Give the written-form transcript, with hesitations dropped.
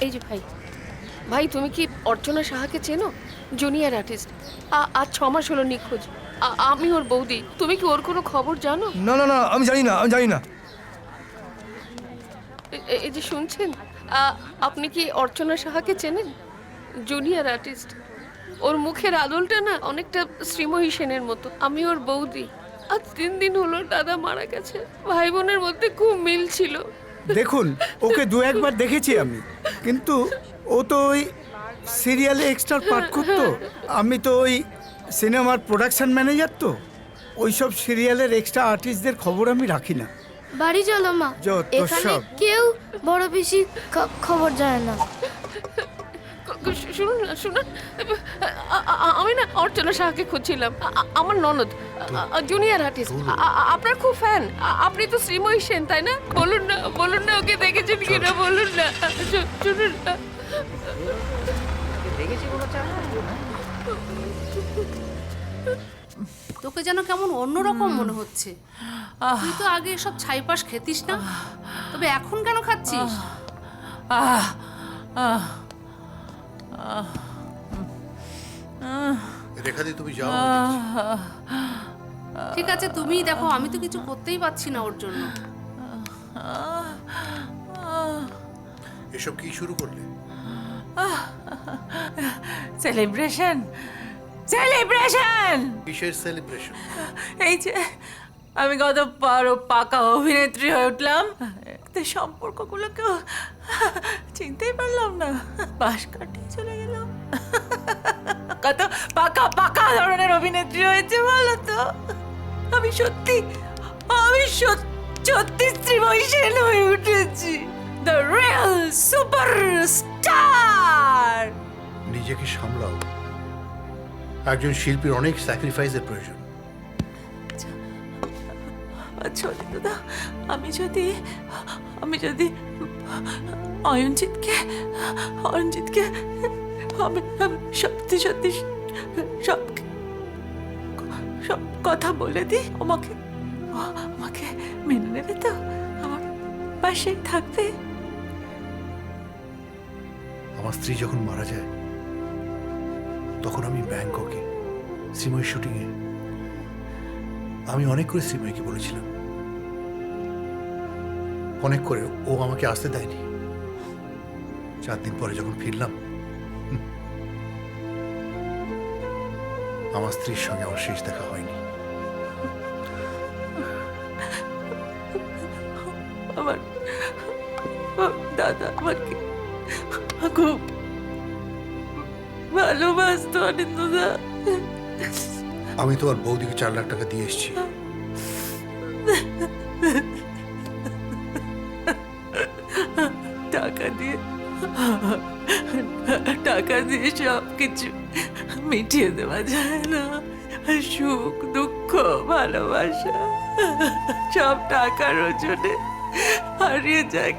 এই যে ভাই, ভাই তুমি কি অর্চনা সাহাকে চেনো? জুনিয়র আর্টিস্ট, আজ 6 মাস হলো নিখোঁজ। আমি ওর বৌদি। তুমি কি ওর কোনো খবর জানো? না না না, আমি জানি না, আমি জানি না। এই যে শুনছেন, আপনি কি অর্চনা সাহাকে চেনেন? Junior artist. ওর মুখের আদলটা না অনেকটা শ্রীময়ী সেনের মতো। আমি ওর বৌদি। আজ 3 দিন হলো দাদা মারা গেছে। ভাই বোনের মধ্যে খুব মিল ছিল। দেখুন, ওকে দু একবার দেখেছি আমি, কিন্তু ও তো ওই সিরিয়ালে এক্সট্রা পার্ট করতো। আমি তো ওই সিনেমার প্রোডাকশন ম্যানেজার, তো ওইসব সিরিয়ালের এক্সট্রা আর্টিস্টদের খবর আমি রাখি না। বাড়ি চলো মা, যত এখানে সব। কেউ বড় বেশি খবর জানে না। শুনুন না, শুনুন। আমি না অর্চনা সাহাকে খুঁজছিলাম। আমার ননদ, জুনিয়র আর্টিস্ট, আপনার খুব ফ্যান। আপনি তো শ্রীময়ী সেন, তাই না? বলুন না, বলুন না ওকে দেখেছেন কিনা, বলুন না। শুনুন না। তোকে যেন কেমন অন্যরকম মনে হচ্ছে। তুই তো আগে সব ছাইপাশ খেতিস না, তবে এখন কেন খাচ্ছিস? রেখাদি, তুমি যাও। ঠিক আছে, তুমিই দেখো, আমি তো কিছু করতেই পারছি না ওর জন্য। এসব কি শুরু করলে? Celebration, celebration. কিসের সেলিব্রেশন? এই যে আমি কত বড় পাকা অভিনেত্রী হয়ে উঠলাম, সম্পর্কগুলোকেও চিনতেই পারলাম না, বাস কাটিয়ে চলে গেলাম। কত পাকা পাকা ধরনের অভিনেত্রী হয়েছে বলো তো। আমি সত্যি শ্রীময়ী সেন হয়ে উঠেছি, দ্য রিয়েল সুপারস্টার। নিজেকে সামলাও। একজন শিল্পীর অনেক স্যাক্রিফাইসের প্রয়োজন। আচ্ছা দাদা, আমি যদি অয়নজিৎকে আমি সত্যি সত্যি সব কথা বলে দিই, আমাকে মেনে নেবে তো? আমার পাশেই থাকবে? আমার স্ত্রী যখন মারা যায়, তখন আমি ব্যাংককে শ্রীময়ী শুটিংয়ে আমি অনেক করে শ্রীময়ীকে বলেছিলাম। অনেক করে ও আমাকে আসতে দেয়নি। 4 দিন পরে যখন ফিরলাম, আমার স্ত্রীর সঙ্গে আমার শেষ দেখা হয়নি। আমার দাদা আমাকে খুব ভালোবাসতো অনিন্দদা। আমি তোমার বৌদিকে 4 লাখ টাকা দিয়ে এসেছি। টাকা দিয়ে সব কিছু মিটিয়ে দেওয়া যায় না। সুখ, দুঃখ, ভালোবাসা সব টাকার ওজনে হারিয়ে যায়।